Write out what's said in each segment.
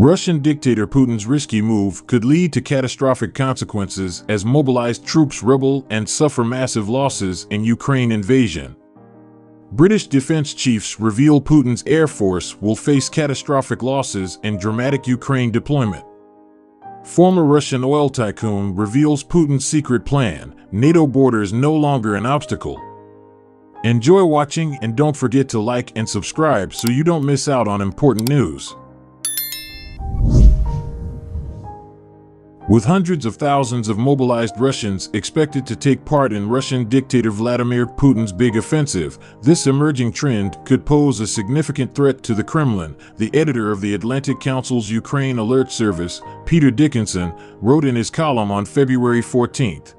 Russian dictator Putin's risky move could lead to catastrophic consequences as mobilized troops rebel and suffer massive losses in Ukraine invasion. British defense chiefs reveal Putin's Air Force will face catastrophic losses in dramatic Ukraine deployment. Former Russian oil tycoon reveals Putin's secret plan. NATO borders no longer an obstacle. Enjoy watching and don't forget to like and subscribe so you don't miss out on important news. With hundreds of thousands of mobilized Russians expected to take part in Russian dictator Vladimir Putin's Big Offensive, this emerging trend could pose a significant threat to the Kremlin, the editor of the Atlantic Council's Ukraine Alert Service, Peter Dickinson, wrote in his column on February 14th.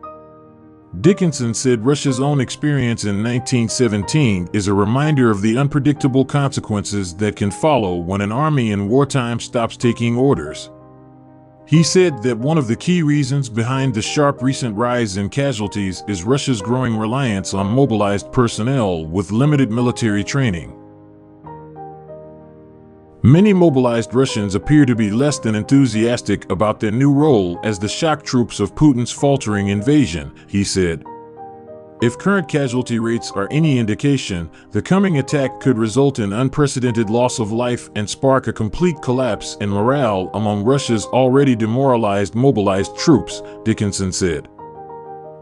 Dickinson said Russia's own experience in 1917 is a reminder of the unpredictable consequences that can follow when an army in wartime stops taking orders. He said that one of the key reasons behind the sharp recent rise in casualties is Russia's growing reliance on mobilized personnel with limited military training. Many mobilized Russians appear to be less than enthusiastic about their new role as the shock troops of Putin's faltering invasion, he said. If current casualty rates are any indication, the coming attack could result in unprecedented loss of life and spark a complete collapse in morale among Russia's already demoralized mobilized troops, Dickinson said.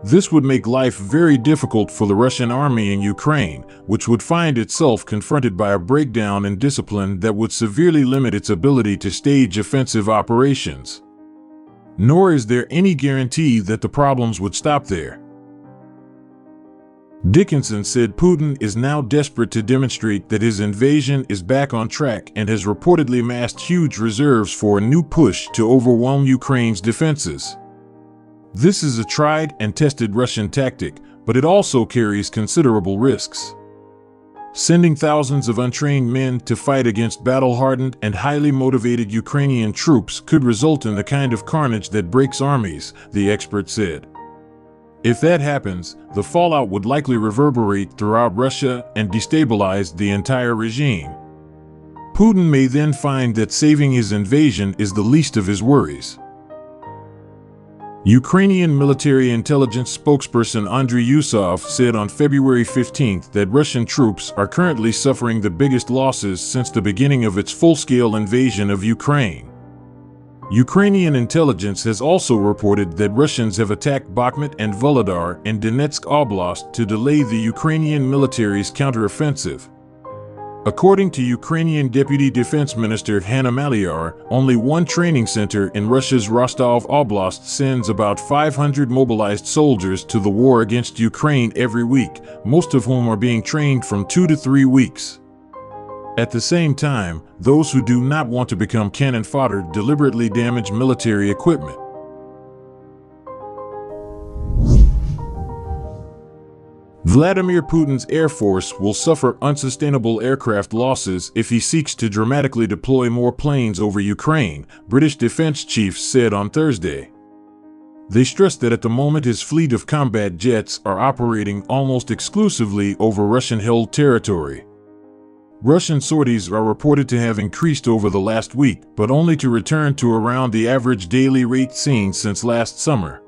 This would make life very difficult for the Russian army in Ukraine, which would find itself confronted by a breakdown in discipline that would severely limit its ability to stage offensive operations. Nor is there any guarantee that the problems would stop there. Dickinson said Putin is now desperate to demonstrate that his invasion is back on track and has reportedly amassed huge reserves for a new push to overwhelm Ukraine's defenses. This is a tried and tested Russian tactic, but it also carries considerable risks. Sending thousands of untrained men to fight against battle-hardened and highly motivated Ukrainian troops could result in the kind of carnage that breaks armies, the expert said. If that happens, the fallout would likely reverberate throughout Russia and destabilize the entire regime. Putin may then find that saving his invasion is the least of his worries. Ukrainian military intelligence spokesperson Andriy Yusov said on February 15th that Russian troops are currently suffering the biggest losses since the beginning of its full-scale invasion of Ukraine. Ukrainian intelligence has also reported that Russians have attacked Bakhmut and Volodar in Donetsk Oblast to delay the Ukrainian military's counteroffensive. According to Ukrainian Deputy Defense Minister Hanna Maliar, only one training center in Russia's Rostov Oblast sends about 500 mobilized soldiers to the war against Ukraine every week, most of whom are being trained from 2 to 3 weeks. At the same time, those who do not want to become cannon fodder deliberately damage military equipment. Vladimir Putin's Air Force will suffer unsustainable aircraft losses if he seeks to dramatically deploy more planes over Ukraine, British defense chiefs said on Thursday. They stressed that at the moment his fleet of combat jets are operating almost exclusively over Russian-held territory. Russian sorties are reported to have increased over the last week, but only to return to around the average daily rate seen since last summer.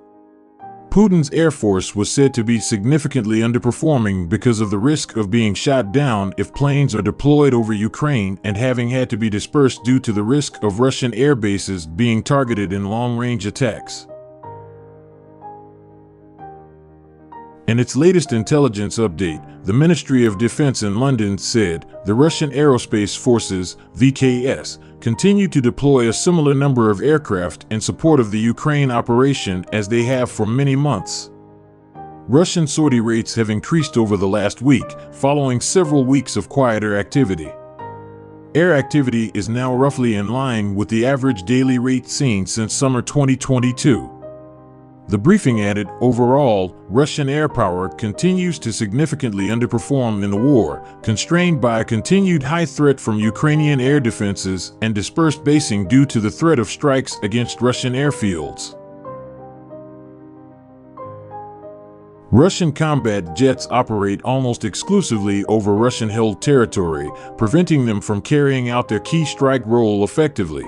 Putin's Air Force was said to be significantly underperforming because of the risk of being shot down if planes are deployed over Ukraine and having had to be dispersed due to the risk of Russian air bases being targeted in long-range attacks. In its latest intelligence update, the Ministry of Defense in London said the Russian Aerospace Forces, VKS, continue to deploy a similar number of aircraft in support of the Ukraine operation as they have for many months. Russian sortie rates have increased over the last week, following several weeks of quieter activity. Air activity is now roughly in line with the average daily rate seen since summer 2022. The briefing added, overall, Russian air power continues to significantly underperform in the war, constrained by a continued high threat from Ukrainian air defenses and dispersed basing due to the threat of strikes against Russian airfields. Russian combat jets operate almost exclusively over Russian-held territory, preventing them from carrying out their key strike role effectively.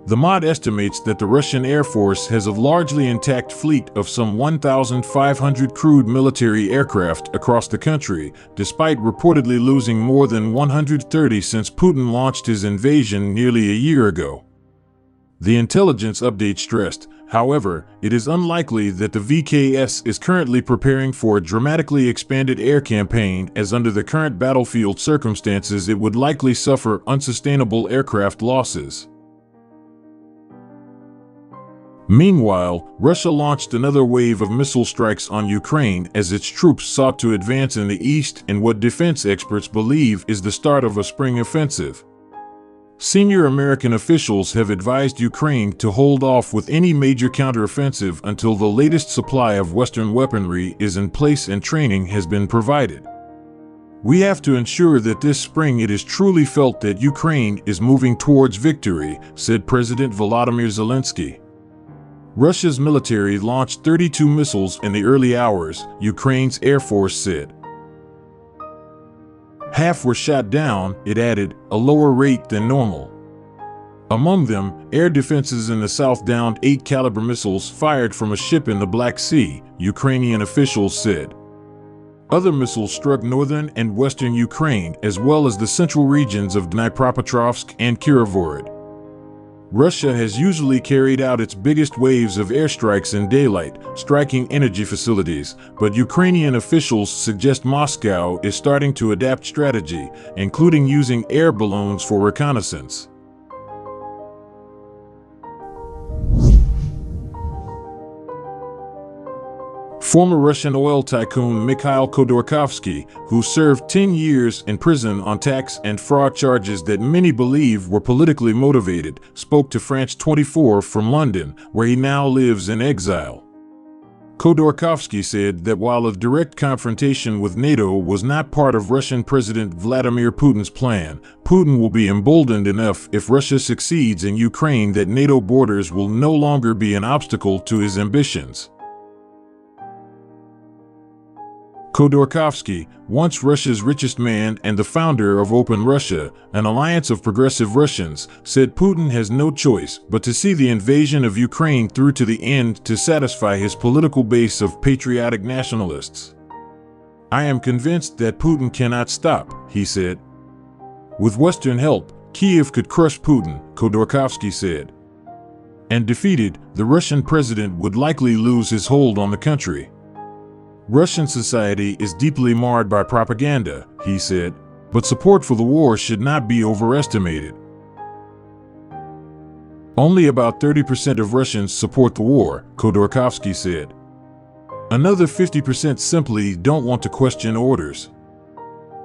The mod estimates that the Russian Air Force has a largely intact fleet of some 1,500 crewed military aircraft across the country, despite reportedly losing more than 130 since Putin launched his invasion nearly a year ago. The intelligence update stressed, however, it is unlikely that the VKS is currently preparing for a dramatically expanded air campaign, as under the current battlefield circumstances it would likely suffer unsustainable aircraft losses. Meanwhile, Russia launched another wave of missile strikes on Ukraine as its troops sought to advance in the east in what defense experts believe is the start of a spring offensive. Senior American officials have advised Ukraine to hold off with any major counteroffensive until the latest supply of Western weaponry is in place and training has been provided. "We have to ensure that this spring it is truly felt that Ukraine is moving towards victory," said President Volodymyr Zelensky. Russia's military launched 32 missiles in the early hours, Ukraine's Air Force said. Half were shot down, it added, a lower rate than normal. Among them, air defenses in the south downed 8 caliber missiles fired from a ship in the Black Sea, Ukrainian officials said. Other missiles struck northern and western Ukraine as well as the central regions of Dnipropetrovsk and Kirovohrad. Russia has usually carried out its biggest waves of airstrikes in daylight, striking energy facilities, but Ukrainian officials suggest Moscow is starting to adapt strategy, including using air balloons for reconnaissance. Former Russian oil tycoon Mikhail Khodorkovsky, who served 10 years in prison on tax and fraud charges that many believe were politically motivated, spoke to France 24 from London, where he now lives in exile. Khodorkovsky said that while a direct confrontation with NATO was not part of Russian President Vladimir Putin's plan, Putin will be emboldened enough if Russia succeeds in Ukraine that NATO borders will no longer be an obstacle to his ambitions. Khodorkovsky, once Russia's richest man and the founder of Open Russia, an alliance of progressive Russians, said Putin has no choice but to see the invasion of Ukraine through to the end to satisfy his political base of patriotic nationalists. "I am convinced that Putin cannot stop," he said. "With Western help, Kiev could crush Putin," Khodorkovsky said. And defeated, the Russian president would likely lose his hold on the country. "Russian society is deeply marred by propaganda," he said, "but support for the war should not be overestimated. Only about 30% of Russians support the war," Khodorkovsky said. "Another 50% simply don't want to question orders.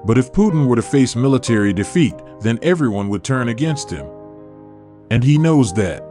But if Putin were to face military defeat, then everyone would turn against him. And he knows that."